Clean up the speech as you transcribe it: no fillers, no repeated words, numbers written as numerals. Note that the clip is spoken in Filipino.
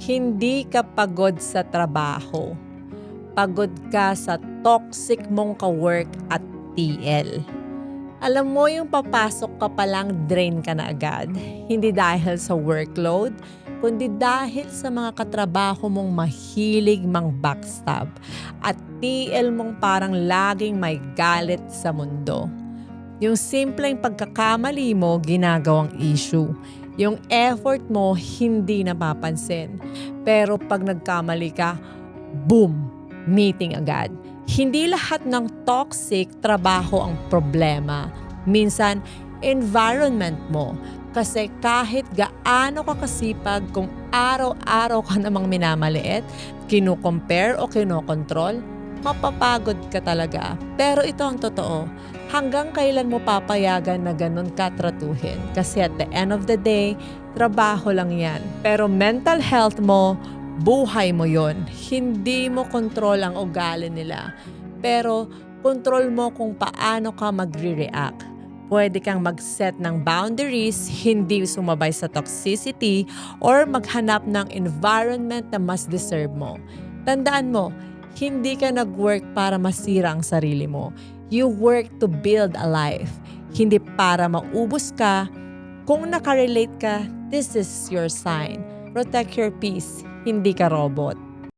Hindi ka pagod sa trabaho. Pagod ka sa toxic mong ka-work at TL. Alam mo yung papasok ka palang drain ka na agad. Hindi dahil sa workload, kundi dahil sa mga katrabaho mong mahilig mang backstab at TL mong parang laging may galit sa mundo. Yung simpleng pagkakamali mo ginagawang issue. Yung effort mo hindi napapansin. Pero pag nagkamali ka, boom! Meeting agad. Hindi lahat ng toxic trabaho ang problema. Minsan, environment mo. Kasi kahit gaano ka kasipag, kung araw-araw ka namang minamaliit, kinukompare o kinokontrol, mapapagod ka talaga. Pero ito ang totoo. Hanggang kailan mo papayagan na ganun ka tratuhin? Kasi at the end of the day, trabaho lang yan. Pero mental health mo, buhay mo yon. Hindi mo kontrol ang ugali nila. Pero kontrol mo kung paano ka magre-react. Pwede kang mag-set ng boundaries, hindi sumabay sa toxicity, or maghanap ng environment na mas deserve mo. Tandaan mo, hindi ka nag-work para masira ang sarili mo. You work to build a life. Hindi para maubos ka. Kung nakarelate ka, this is your sign. Protect your peace. Hindi ka robot.